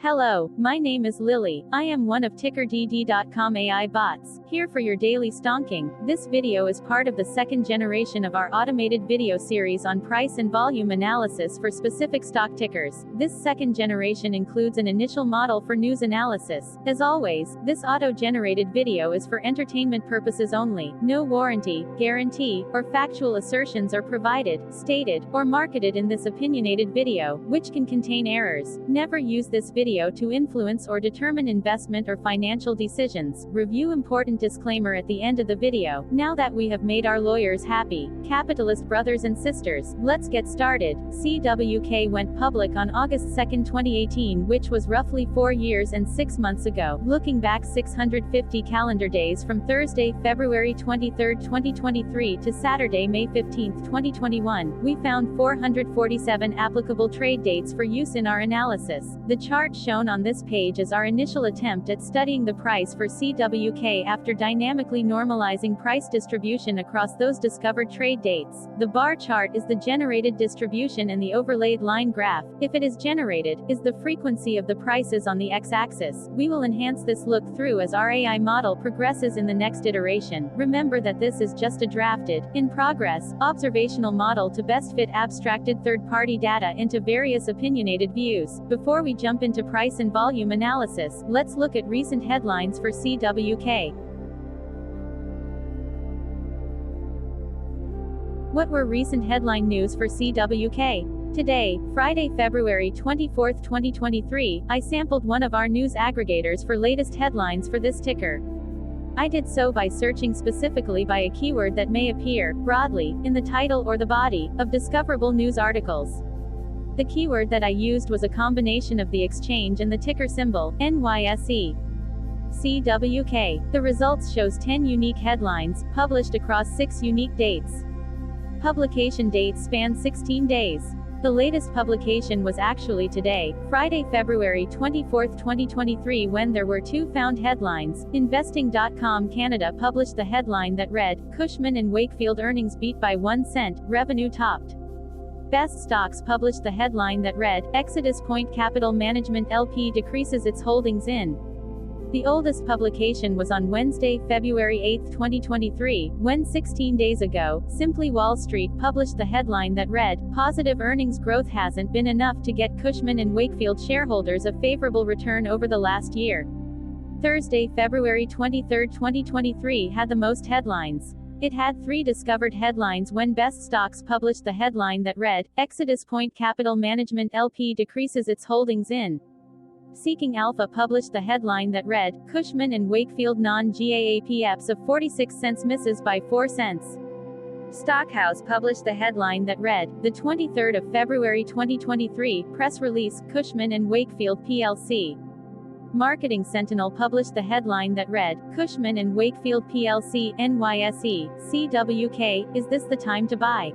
Hello, my name is Lily. I am one of TickerDD.com AI bots, here for your daily stonking. This video is part of the second generation of our automated video series on price and volume analysis for specific stock tickers. This second generation includes an initial model for news analysis. As always, this auto-generated video is for entertainment purposes only. No warranty, guarantee, or factual assertions are provided, stated, or marketed in this opinionated video, which can contain errors. Never use this video to influence or determine investment or financial decisions. Review important disclaimer at the end of the video. Now that we have made our lawyers happy, capitalist brothers and sisters, let's get started. CWK went public on August 2, 2018, which was roughly 4 years and 6 months ago. Looking back 650 calendar days from Thursday, February 23, 2023 to Saturday, May 15, 2021, we found 447 applicable trade dates for use in our analysis. The chart shown on this page is our initial attempt at studying the price for CWK after dynamically normalizing price distribution across those discovered trade dates. The bar chart is the generated distribution and the overlaid line graph, if it is generated, is the frequency of the prices on the x-axis. We will enhance this look through as our AI model progresses in the next iteration. Remember that this is just a drafted, in progress, observational model to best fit abstracted third-party data into various opinionated views. Before we jump into price and volume analysis, let's look at recent headlines for CWK. What were recent headline news for CWK? Today, Friday, February 24, 2023, I sampled one of our news aggregators for latest headlines for this ticker. I did so by searching specifically by a keyword that may appear, broadly, in the title or the body, of discoverable news articles. The keyword that I used was a combination of the exchange and the ticker symbol, NYSE. CWK. The results shows 10 unique headlines, published across 6 unique dates. Publication dates span 16 days. The latest publication was actually today, Friday, February 24, 2023, when there were 2 found headlines. Investing.com Canada published the headline that read, Cushman & Wakefield earnings beat by 1 cent, revenue topped. Best Stocks published the headline that read, Exodus Point Capital Management LP decreases its holdings in. The oldest publication was on Wednesday, February 8, 2023, when 16 days ago, Simply Wall Street published the headline that read, Positive earnings growth hasn't been enough to get Cushman & Wakefield shareholders a favorable return over the last year. Thursday, February 23, 2023 had the most headlines. It had 3 discovered headlines when Best Stocks published the headline that read, Exodus Point Capital Management LP decreases its holdings in. Seeking Alpha published the headline that read, Cushman & Wakefield non-GAAP EPS of 46 cents misses by 4 cents. Stockhouse published the headline that read, the 23rd of February 2023, press release, Cushman & Wakefield plc. Marketing Sentinel published the headline that read, Cushman & Wakefield plc, NYSE, CWK, is this the time to buy?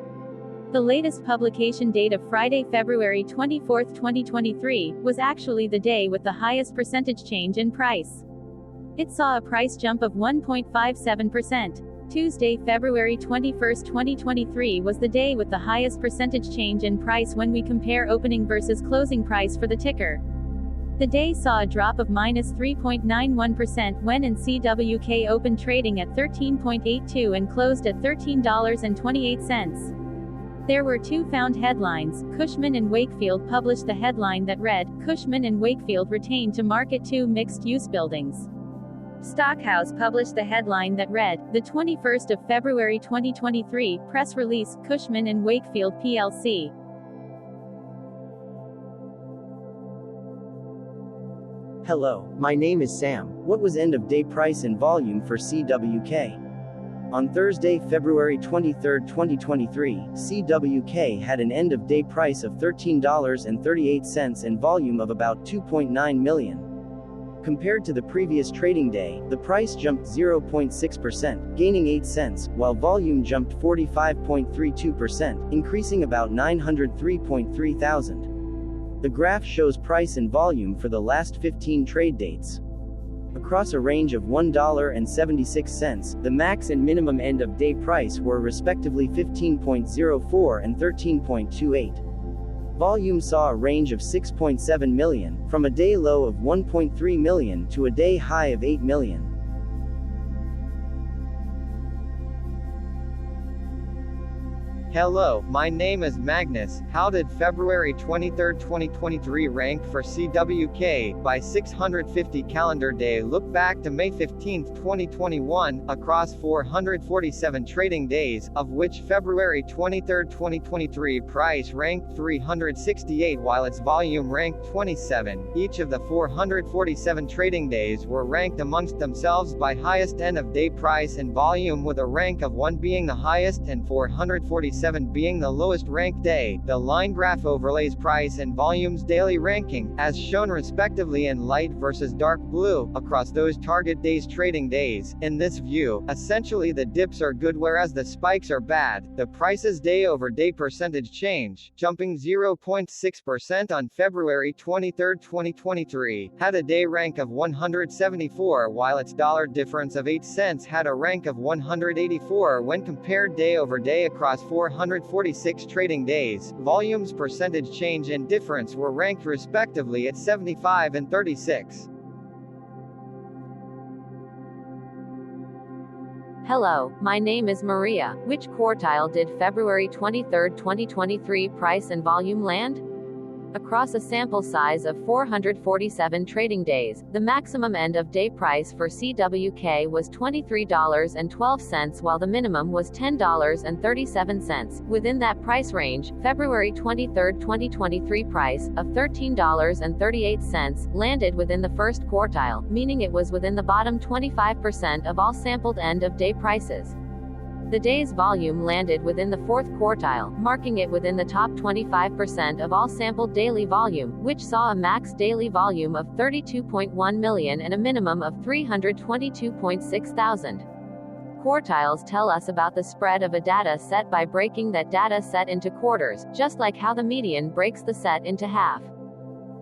The latest publication date of Friday, February 24, 2023, was actually the day with the highest percentage change in price. It saw a price jump of 1.57%. Tuesday, February 21, 2023 was the day with the highest percentage change in price when we compare opening versus closing price for the ticker. The day saw a drop of minus 3.91% when CWK opened trading at $13.82 and closed at $13.28. There were 2 found headlines. Cushman & Wakefield published the headline that read, Cushman & Wakefield retained to market 2 mixed-use buildings. Stockhouse published the headline that read, the 21st of February 2023, press release, Cushman & Wakefield plc. Hello, my name is Sam. What was end-of-day price and volume for CWK? On Thursday, February 23, 2023, CWK had an end-of-day price of $13.38 and volume of about 2.9 million. Compared to the previous trading day, the price jumped 0.6%, gaining 8 cents, while volume jumped 45.32%, increasing about 903.3 thousand. The graph shows price and volume for the last 15 trade dates. Across a range of $1.76, the max and minimum end-of-day price were respectively 15.04 and 13.28. Volume saw a range of 6.7 million, from a day low of 1.3 million to a day high of 8 million. Hello, my name is Magnus. How did February 23, 2023 rank for CWK by 650 calendar day? Look back to May 15, 2021, across 447 trading days, of which February 23, 2023 price ranked 368 while its volume ranked 27. Each of the 447 trading days were ranked amongst themselves by highest end of day price and volume, with a rank of 1 being the highest and 447 being the lowest ranked day. The line graph overlays price and volume's daily ranking, as shown respectively in light versus dark blue, across those target days trading days. In this view, essentially the dips are good whereas the spikes are bad. The price's day over day percentage change, jumping 0.6% on February 23, 2023, had a day rank of 174, while its dollar difference of 8 cents had a rank of 184 when compared day over day across 446 trading days. Volume's percentage change and difference were ranked respectively at 75 and 36. Hello, my name is Maria. Which quartile did February 23, 2023 price and volume land? Across a sample size of 447 trading days, the maximum end of day price for CWK was $23.12 while the minimum was $10.37. Within that price range, February 23, 2023 price of $13.38 landed within the first quartile, meaning it was within the bottom 25% of all sampled end of day prices. The day's volume landed within the fourth quartile, marking it within the top 25% of all sampled daily volume, which saw a max daily volume of 32.1 million and a minimum of 322.6 thousand. Quartiles tell us about the spread of a data set by breaking that data set into quarters, just like how the median breaks the set into half.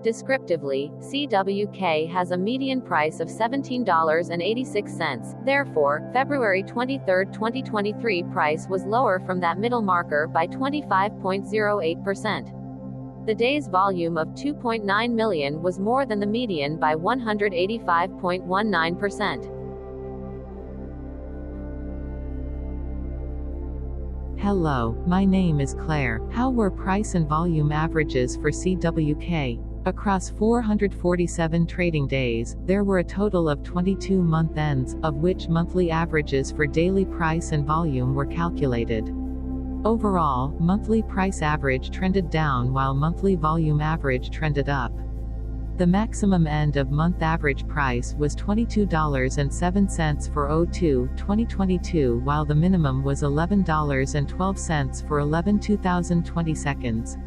Descriptively, CWK has a median price of $17.86. Therefore, February 23, 2023 price was lower from that middle marker by 25.08%. The day's volume of 2.9 million was more than the median by 185.19%. Hello, my name is Claire. How were price and volume averages for CWK? Across 447 trading days, there were a total of 22 month ends, of which monthly averages for daily price and volume were calculated. Overall, monthly price average trended down while monthly volume average trended up. The maximum end of month average price was $22.07 for 02/2022 while the minimum was $11.12 for 11/2020 seconds.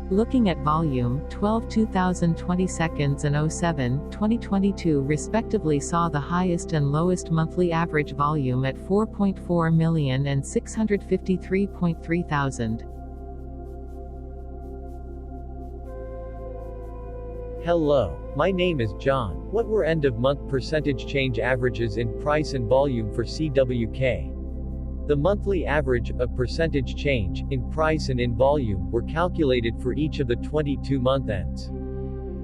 Looking at volume, 12/2020 seconds and 07/2022 respectively saw the highest and lowest monthly average volume at 4.4 million and 653.3 thousand. Hello, my name is John. What were end-of-month percentage change averages in price and volume for CWK? The monthly average of percentage change in price and in volume were calculated for each of the 22 month ends.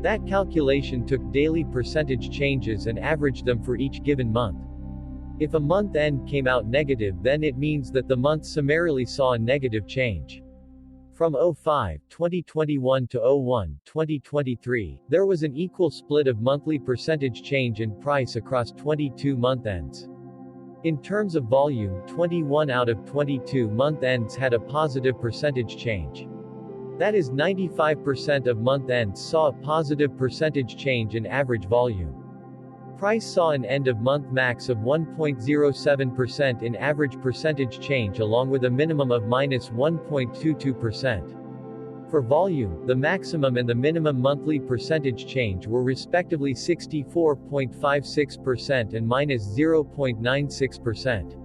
That calculation took daily percentage changes and averaged them for each given month. If a month end came out negative, then it means that the month summarily saw a negative change. From 05/2021 to 01/2023, there was an equal split of monthly percentage change in price across 22 month ends. In terms of volume, 21 out of 22 month ends had a positive percentage change. That is, 95% of month ends saw a positive percentage change in average volume. Price saw an end-of-month max of 1.07% in average percentage change along with a minimum of -1.22%. For volume, the maximum and the minimum monthly percentage change were respectively 64.56% and -0.96%.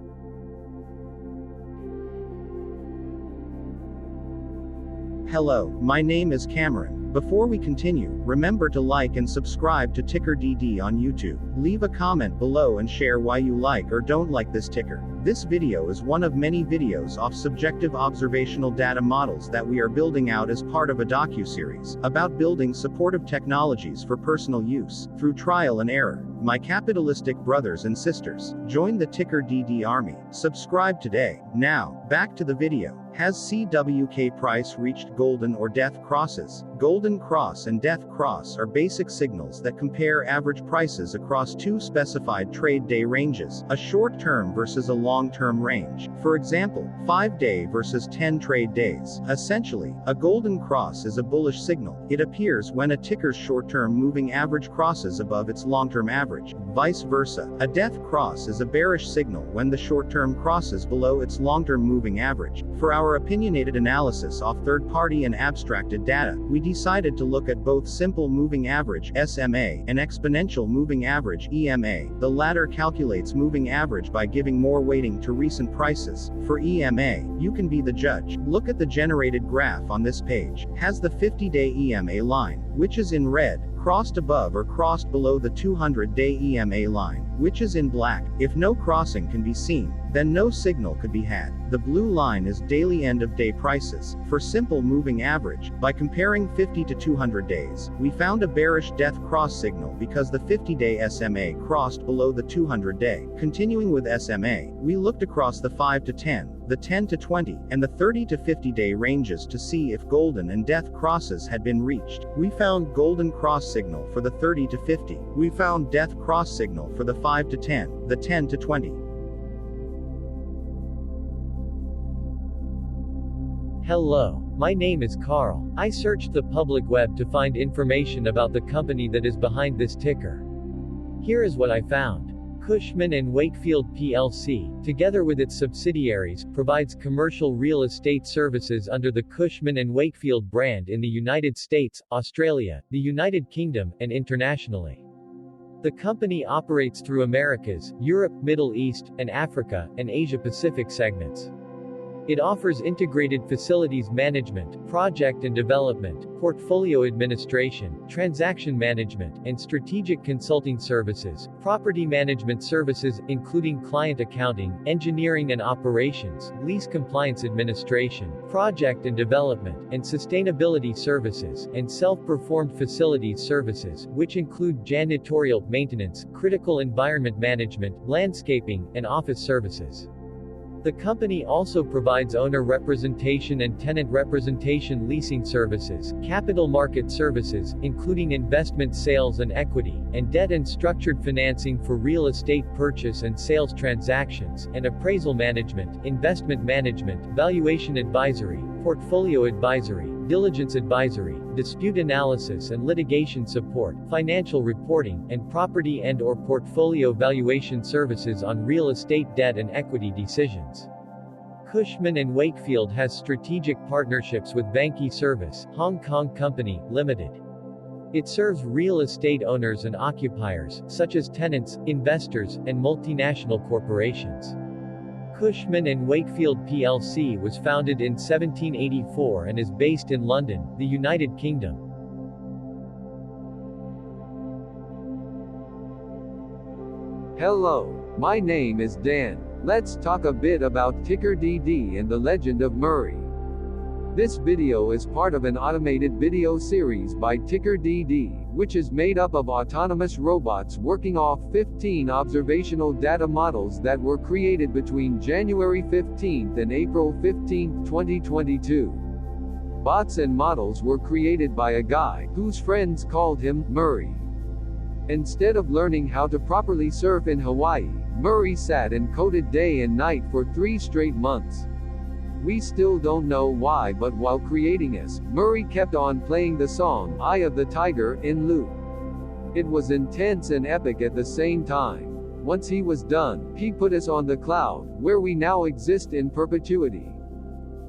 Hello, my name is Cameron. Before we continue, remember to like and subscribe to TickerDD on YouTube. Leave a comment below and share why you like or don't like this ticker. This video is one of many videos off subjective observational data models that we are building out as part of a docu-series about building supportive technologies for personal use, through trial and error. My capitalistic brothers and sisters, join the TickerDD army. Subscribe today. Now, back to the video. Has CWK price reached golden or death crosses? Golden cross and death cross are basic signals that compare average prices across two specified trade day ranges, a short-term versus a long-term range. For example, 5-day versus 10 trade days. Essentially, a golden cross is a bullish signal. It appears when a ticker's short-term moving average crosses above its long-term average. Vice versa, a death cross is a bearish signal when the short-term crosses below its long-term moving average. For our opinionated analysis off third-party and abstracted data, we decided to look at both simple moving average (SMA) and exponential moving average (EMA). The latter calculates moving average by giving more weighting to recent prices. For EMA, you can be the judge. Look at the generated graph on this page. Has the 50-day EMA line, which is in red, crossed above or crossed below the 200-day EMA line, which is in black? If no crossing can be seen, then no signal could be had. The blue line is daily end-of-day prices. For simple moving average, by comparing 50 to 200 days, we found a bearish death cross signal because the 50-day SMA crossed below the 200-day. Continuing with SMA, we looked across the 5 to 10, the 10 to 20, and the 30 to 50-day ranges to see if golden and death crosses had been reached. We found golden cross signal for the 30 to 50. We found death cross signal for the 5 to 10, the 10 to 20. Hello, my name is Carl. I searched the public web to find information about the company that is behind this ticker. Here is what I found. Cushman & Wakefield plc, together with its subsidiaries, provides commercial real estate services under the Cushman & Wakefield brand in the United States, Australia, the United Kingdom, and internationally. The company operates through Americas, Europe, Middle East, and Africa, and Asia-Pacific segments. It offers integrated facilities management, project and development, portfolio administration, transaction management, and strategic consulting services, property management services, including client accounting, engineering and operations, lease compliance administration, project and development, and sustainability services, and self-performed facilities services, which include janitorial, maintenance, critical environment management, landscaping, and office services. The company also provides owner representation and tenant representation leasing services, capital market services, including investment sales and equity, and debt and structured financing for real estate purchase and sales transactions, and appraisal management, investment management, valuation advisory, portfolio advisory, diligence advisory, dispute analysis and litigation support, financial reporting, and property and/or portfolio valuation services on real estate debt and equity decisions. Cushman & Wakefield has strategic partnerships with Vanke Service, Hong Kong Company, Limited. It serves real estate owners and occupiers, such as tenants, investors, and multinational corporations. Cushman & Wakefield plc was founded in 1784 and is based in London, the United Kingdom. Hello, my name is Dan. Let's talk a bit about TickerDD and the Legend of Murray. This video is part of an automated video series by TickerDD, which is made up of autonomous robots working off 15 observational data models that were created between January 15th and April 15th, 2022. Bots and models were created by a guy whose friends called him Murray. Instead of learning how to properly surf in Hawaii, Murray sat and coded day and night for 3 straight months. We still don't know why, but while creating us, Murray kept on playing the song Eye of the Tiger in loop. It was intense and epic at the same time. Once he was done, he put us on the cloud, where we now exist in perpetuity.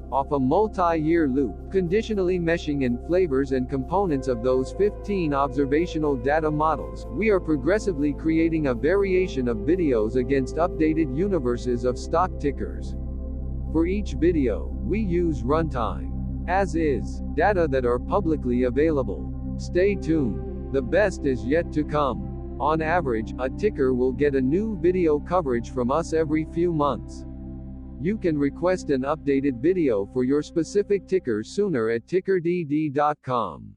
Off a multi-year loop, conditionally meshing in flavors and components of those 15 observational data models, we are progressively creating a variation of videos against updated universes of stock tickers. For each video, we use runtime, as is, data that are publicly available. Stay tuned. The best is yet to come. On average, a ticker will get a new video coverage from us every few months. You can request an updated video for your specific ticker sooner at TickerDD.com.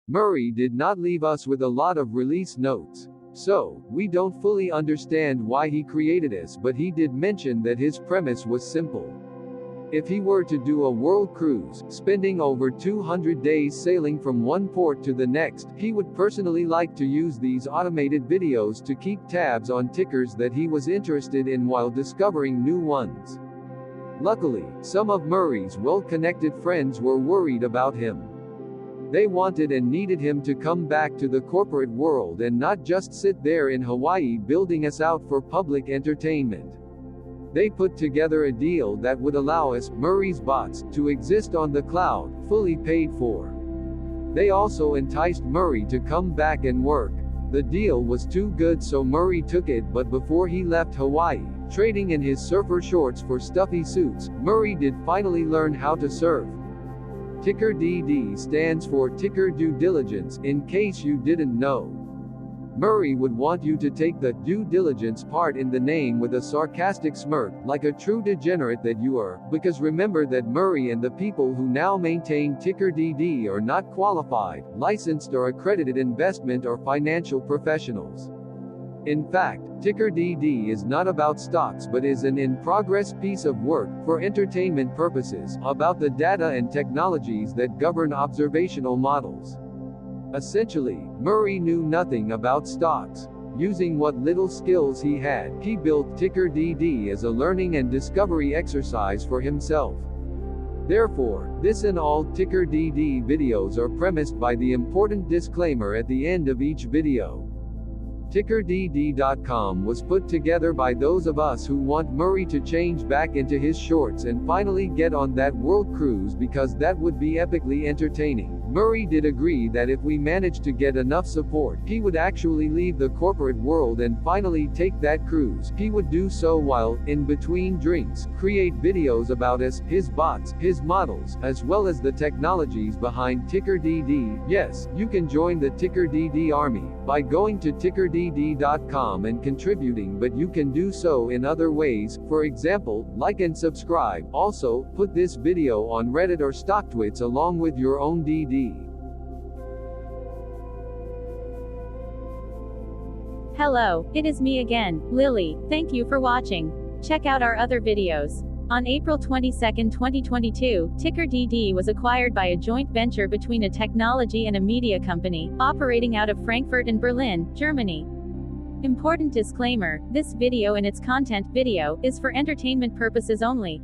Murray did not leave us with a lot of release notes, so we don't fully understand why he created us, but he did mention that his premise was simple. If he were to do a world cruise, spending over 200 days sailing from one port to the next, he would personally like to use these automated videos to keep tabs on tickers that he was interested in while discovering new ones. Luckily, some of Murray's well-connected friends were worried about him. They wanted and needed him to come back to the corporate world and not just sit there in Hawaii building us out for public entertainment. They put together a deal that would allow us, Murray's bots, to exist on the cloud, fully paid for. They also enticed Murray to come back and work. The deal was too good, so Murray took it, but before he left Hawaii, trading in his surfer shorts for stuffy suits, Murray did finally learn how to surf. TickerDD stands for Ticker Due Diligence, in case you didn't know. Murray would want you to take the due diligence part in the name with a sarcastic smirk, like a true degenerate that you are, because remember that Murray and the people who now maintain TickerDD are not qualified, licensed or accredited investment or financial professionals. In fact, TickerDD is not about stocks but is an in-progress piece of work, for entertainment purposes, about the data and technologies that govern observational models. Essentially, Murray knew nothing about stocks. Using what little skills he had, he built TickerDD as a learning and discovery exercise for himself. Therefore, this and all TickerDD videos are premised by the important disclaimer at the end of each video. TickerDD.com was put together by those of us who want Murray to change back into his shorts and finally get on that world cruise, because that would be epically entertaining. Murray did agree that if we managed to get enough support, he would actually leave the corporate world and finally take that cruise. He would do so while, in between drinks, create videos about us, his bots, his models, as well as the technologies behind TickerDD. Yes, you can join the TickerDD army by going to TickerDD.com and contributing, but you can do so in other ways, for example, like and subscribe. Also, put this video on Reddit or StockTwits along with your own DD. Hello, it is me again, Lily. Thank you for watching. Check out our other videos. On April 22, 2022, TickerDD was acquired by a joint venture between a technology and a media company, operating out of Frankfurt and Berlin, Germany. Important disclaimer, this video and its content video is for entertainment purposes only.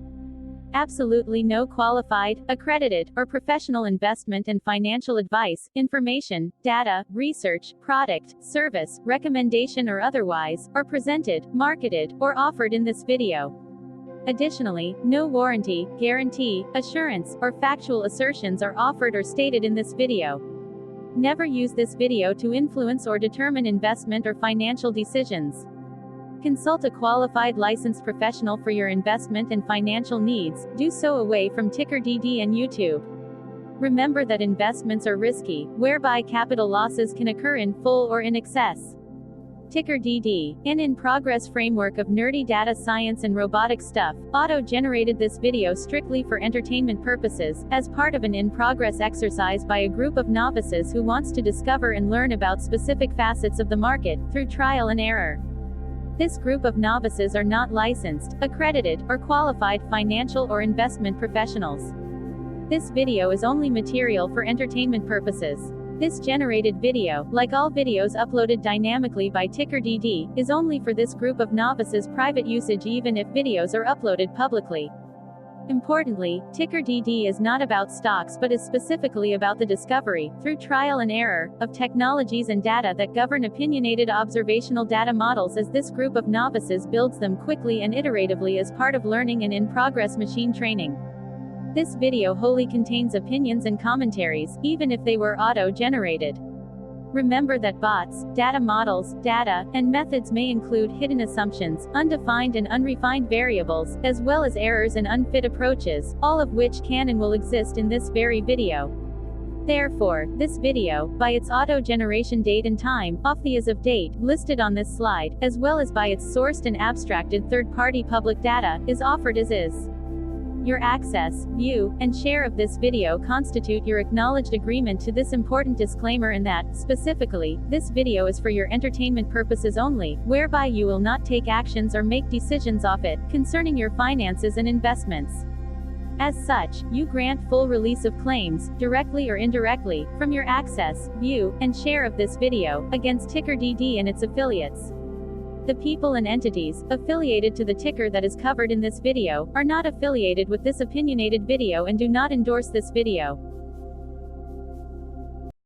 Absolutely no qualified, accredited, or professional investment and financial advice, information, data, research, product, service, recommendation or otherwise, are presented, marketed, or offered in this video. Additionally, no warranty, guarantee, assurance, or factual assertions are offered or stated in this video. Never use this video to influence or determine investment or financial decisions. Consult a qualified licensed professional for your investment and financial needs. Do so away from TickerDD and YouTube. Remember that investments are risky, whereby capital losses can occur in full or in excess. TickerDD, an in-progress framework of nerdy data science and robotic stuff, auto-generated this video strictly for entertainment purposes, as part of an in-progress exercise by a group of novices who wants to discover and learn about specific facets of the market, through trial and error. This group of novices are not licensed, accredited, or qualified financial or investment professionals. This video is only material for entertainment purposes. This generated video, like all videos uploaded dynamically by TickerDD, is only for this group of novices' private usage, even if videos are uploaded publicly. Importantly, TickerDD is not about stocks but is specifically about the discovery, through trial and error, of technologies and data that govern opinionated observational data models, as this group of novices builds them quickly and iteratively as part of learning and in-progress machine training. This video wholly contains opinions and commentaries, even if they were auto-generated. Remember that bots, data models, data, and methods may include hidden assumptions, undefined and unrefined variables, as well as errors and unfit approaches, all of which can and will exist in this very video. Therefore, this video, by its auto-generation date and time, off the as of date, listed on this slide, as well as by its sourced and abstracted third-party public data, is offered as is. Your access, view, and share of this video constitute your acknowledged agreement to this important disclaimer and that, specifically, this video is for your entertainment purposes only, whereby you will not take actions or make decisions off it, concerning your finances and investments. As such, you grant full release of claims, directly or indirectly, from your access, view, and share of this video, against TickerDD and its affiliates. The people and entities affiliated to the ticker that is covered in this video are not affiliated with this opinionated video and do not endorse this video.